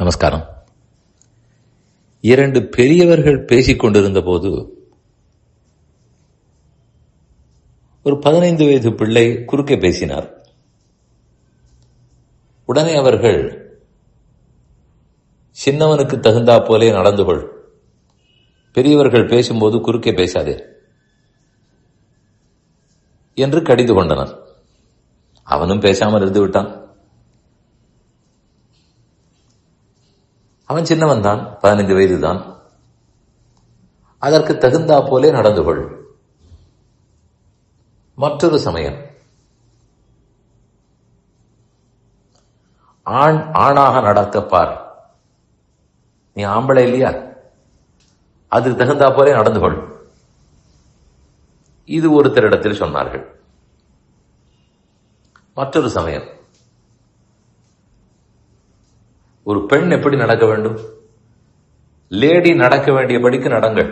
நமஸ்காரம். இரண்டு பெரியவர்கள் பேசிக் கொண்டிருந்த போது ஒரு 15 வயது பிள்ளை குறுக்கே பேசினார். உடனே அவர்கள், சின்னவனுக்கு தகுந்தா போலே நடந்து கொள், பெரியவர்கள் பேசும்போது குறுக்கே பேசாதே என்று கடிந்து கொண்டனர். அவனும் பேசாமல் இருந்து விட்டான். அவன் சின்னவன் தான், 15 வயது தான். அதற்கு தகுந்தா போலே நடந்து கொள். மற்றொரு சமயம், ஆண் ஆணாக நடக்கப்பார், நீ ஆம்பளை இல்லையா, அதுக்கு தகுந்தா போலே நடந்து கொள். இது ஒருத்தரிடத்தில் சொன்னார்கள். மற்றொரு சமயம், ஒரு பெண் எப்படி நடக்க வேண்டும், லேடி நடக்க வேண்டியபடிக்கு நடங்கள்,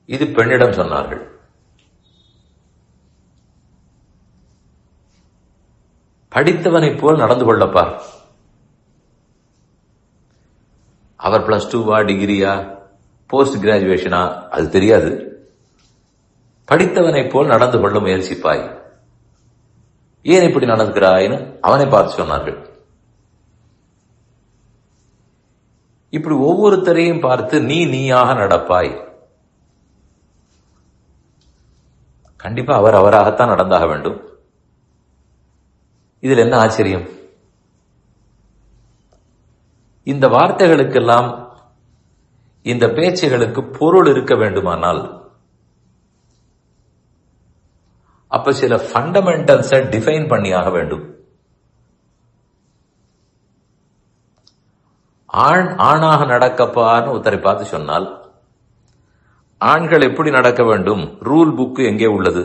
இது பெண்ணிடம் சொன்னார்கள். படித்தவனைப் போல் நடந்து கொள்ளப்பார். அவர் +2வா, டிகிரியா, போஸ்ட் கிராஜுவேஷனா, அது தெரியாது. படித்தவனைப் போல் நடந்து கொள்ள முயற்சிப்பாய். ஏன் இப்படி நடக்கிறாய்னு அவனை பார்த்து சொன்னார்கள். இப்படி ஒவ்வொருத்தரையும் பார்த்து நீயாக நடப்பாய். கண்டிப்பா அவர் அவராகத்தான் நடந்தாக வேண்டும். இதில் என்ன ஆச்சரியம்? இந்த வார்த்தைகளுக்கெல்லாம், இந்த பேச்சுகளுக்கு பொருள் இருக்க வேண்டுமானால் அப்ப சில ஃபண்டமெண்டல்ஸை டிஃபைன் பண்ணியாக வேண்டும். ஆண் ஆணாக நடக்கப்பான்னு ஒருத்தரை பார்த்து சொன்னால், ஆண்கள் எப்படி நடக்க வேண்டும், ரூல் புக்கு எங்கே உள்ளது?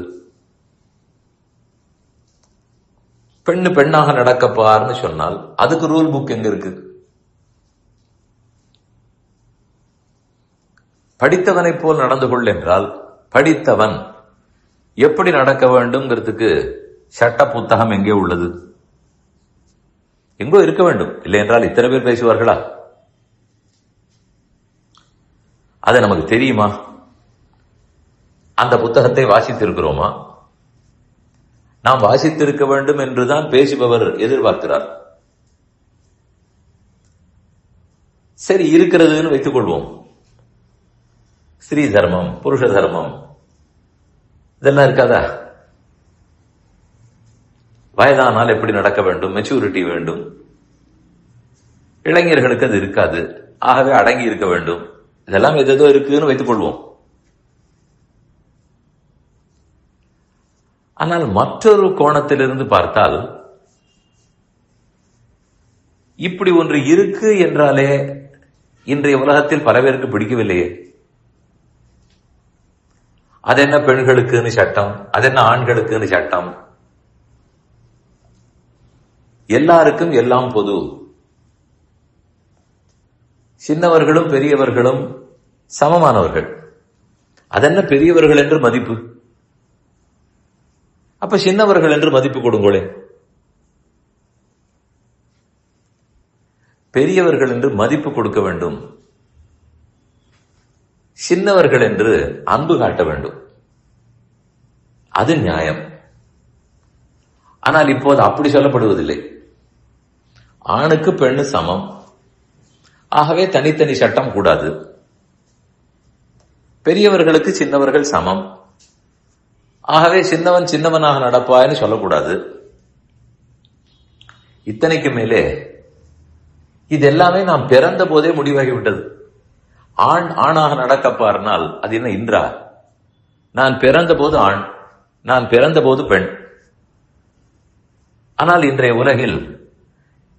பெண்ணு பெண்ணாக நடக்கப்பார்னு சொன்னால் அதுக்கு ரூல் புக் எங்க இருக்கு? படித்தவனைப் போல் நடந்து கொள் என்றால், படித்தவன் எப்படி நடக்க வேண்டும்ங்கிறதுக்கு சட்ட புத்தகம் எங்கே உள்ளது? எங்கோ இருக்க வேண்டும். இல்லை என்றால் இத்தனை பேர் பேசுவார்களா? அது நமக்கு தெரியுமா? அந்த புத்தகத்தை வாசித்திருக்கிறோமா? நாம் வாசித்திருக்க வேண்டும் என்றுதான் பேசுபவர் எதிர்பார்க்கிறார். சரி, இருக்கிறதுன்னு வைத்துக் கொள்வோம். ஸ்திரீ தர்மம், புருஷ தர்மம், இதெல்லாம் இருக்காதா? வயதானால் எப்படி நடக்க வேண்டும், மெச்சூரிட்டி வேண்டும். இளைஞர்களுக்கு அது இருக்காது. ஆகவே அடங்கி இருக்க வேண்டும். இதெல்லாம் எதோ இருக்குன்னு வைத்துக் கொள்வோம். ஆனால் மற்றொரு கோணத்திலிருந்து பார்த்தால், இப்படி ஒன்று இருக்கு என்றாலே இன்றைய உலகத்தில் பல பேருக்கு பிடிக்கவில்லையே. அதென்ன பெண்களுக்குன்னு சட்டம், அதென்ன ஆண்களுக்குன்னு சட்டம், எல்லாருக்கும் எல்லாம் பொது, சின்னவர்களும் பெரியவர்களும் சமமானவர்கள், அதென்ன பெரியவர்கள் என்று மதிப்பு? அப்ப சின்னவர்கள் என்று மதிப்பு கொடுங்களே. பெரியவர்கள் என்று மதிப்பு கொடுக்க வேண்டும், சின்னவர்கள் என்று அன்பு காட்ட வேண்டும். அது நியாயம். ஆனால் இப்போது அப்படி சொல்லப்படுவதில்லை. ஆணுக்கு பெண்ணு சமம், ஆகவே தனித்தனி சட்டம் கூடாது. பெரியவர்களுக்கு சின்னவர்கள் சமம், ஆகவே சின்னவன் சின்னவனாக நடப்பாய்னு சொல்லக்கூடாது. இத்தனைக்கு மேலே இது எல்லாமே நாம் பிறந்த போதே முடிவாகிவிட்டது. ஆண் ஆணாக நடக்கப்பார்னால் அது என்ன இன்றா? நான் பிறந்த போது ஆண், நான் பிறந்த போது பெண். ஆனால் இன்றைய உலகில்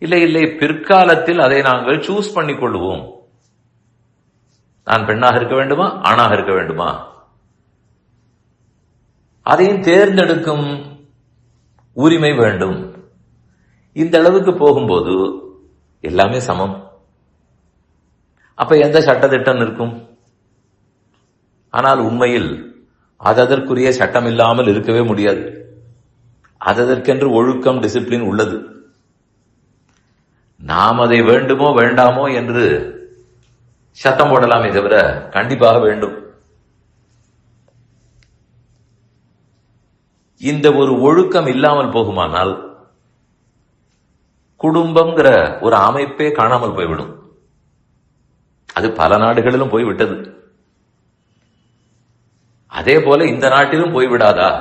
இல்லை, பிற்காலத்தில் அதை நாங்கள் சூஸ் பண்ணிக் கொள்வோம். நான் பெண்ணாக இருக்க வேண்டுமா, ஆணாக இருக்க வேண்டுமா, அதையும் தேர்ந்தெடுக்கும் உரிமை வேண்டும். இந்த அளவுக்கு போகும்போது எல்லாமே சமம். அப்ப எந்த சட்டத்திட்டம் இருக்கும்? ஆனால் உண்மையில் அதற்குரிய சட்டம் இல்லாமல் இருக்கவே முடியாது. அதற்கென்று ஒழுக்கம், டிசிப்ளின் உள்ளது. நாம் அதை வேண்டுமோ வேண்டாமோ என்று சத்தம் போடலாமே தவிர கண்டிப்பாக வேண்டும். இந்த ஒரு ஒழுக்கம் இல்லாமல் போகுமானால் குடும்பம்ங்கிற ஒரு அமைப்பே காணாமல் போய்விடும். அது பல நாடுகளிலும் போய்விட்டது. அதே போல இந்த நாட்டிலும் போய்விடாதா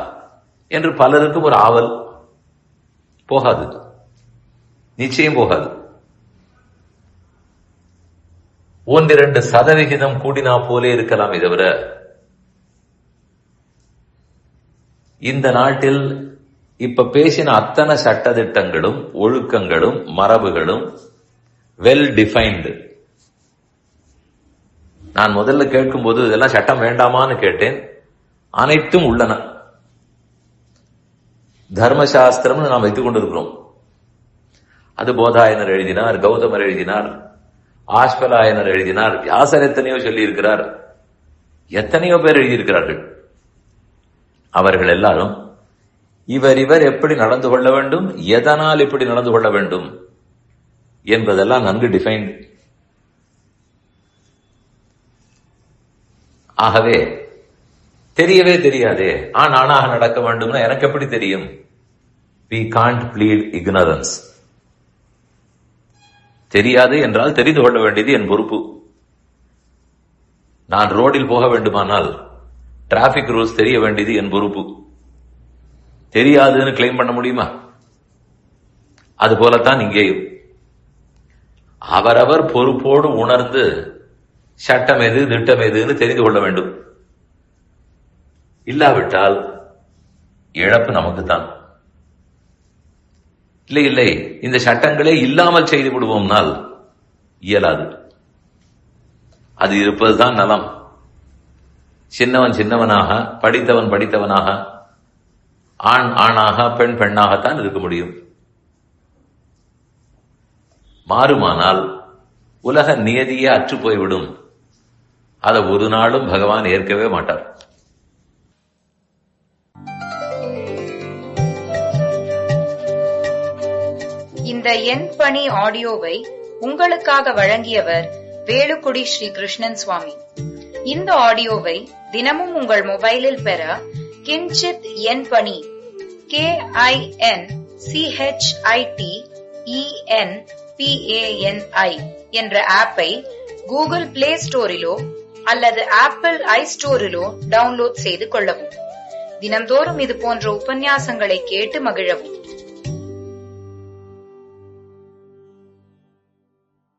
என்று பலருக்கும் ஒரு ஆவல். போகாது, நிச்சயம் போகாது. 1-2% கூடினா போலே இருக்கலாம். தவிர இந்த நாட்டில் இப்ப பேசின அத்தனை சட்டதிட்டங்களும் ஒழுக்கங்களும் மரபுகளும் வெல் டிஃபைன்டு. நான் முதல்ல கேட்கும்போது இதெல்லாம் சட்டம் வேண்டாமான்னு கேட்டேன். அனைத்தும் உள்ளன. தர்மசாஸ்திரம் நாம் வைத்துக் கொண்டிருக்கிறோம். அது போதாயனர் எழுதினார், கௌதமர் எழுதினார், ஆஷ்பலாயனர் எழுதினார், வியாசர் எத்தனையோ சொல்லி இருக்கிறார், எத்தனையோ பேர் எழுதியிருக்கிறார்கள். அவர்கள் எல்லாரும் இவர் எப்படி நடந்து கொள்ள வேண்டும், எதனால் இப்படி நடந்து கொள்ள வேண்டும் என்பதெல்லாம் நன்கு டிஃபைன்டு. ஆகவே தெரியவே தெரியாதே, ஆணாக நடக்க வேண்டும்னா எனக்கு எப்படி தெரியும்? We can't plead ignorance. தெரியாது என்றால் தெரிந்து கொள்ள வேண்டியது என் பொறுப்பு. நான் ரோடில் போக வேண்டுமானால் டிராபிக் ரூல்ஸ் தெரிய வேண்டியது என் பொறுப்பு. தெரியாதுன்னு கிளைம் பண்ண முடியுமா? அது போலத்தான் இங்கேயும் அவரவர் பொறுப்போடு உணர்ந்து சட்டம் எது திட்டம் எதுன்னு தெரிந்து கொள்ள வேண்டும். இல்லாவிட்டால் இழப்பு நமக்குத்தான். இல்லை இந்த சட்டங்களே இல்லாமல் செய்து விடுவோம்னால் இயலாது. அது இருப்பதுதான் நலம். சின்னவன் சின்னவனாக, படித்தவன் படித்தவனாக, ஆண் ஆணாக, பெண் பெண்ணாகத்தான் இருக்க முடியும். மாறுமானால் உலக நியதியே அற்று போய்விடும். அதை ஒரு நாளும் பகவான் ஏற்கவே மாட்டார். இந்த என் பணி ஆடியோவை உங்களுக்காக வழங்கியவர் வேலுக்குடி ஸ்ரீ கிருஷ்ணன் சுவாமி. இந்த ஆடியோவை தினமும் உங்கள் மொபைலில் பெற கிஞ்சித் என் பணி KINCHITENPANI என்ற ஆப்பை கூகுள் பிளே ஸ்டோரிலோ அல்லது ஆப்பிள் ஐஸ்டோரிலோ டவுன்லோட் செய்து கொள்ளவும். தினம்தோறும் இது போன்ற உபன்யாசங்களை கேட்டு மகிழவும்.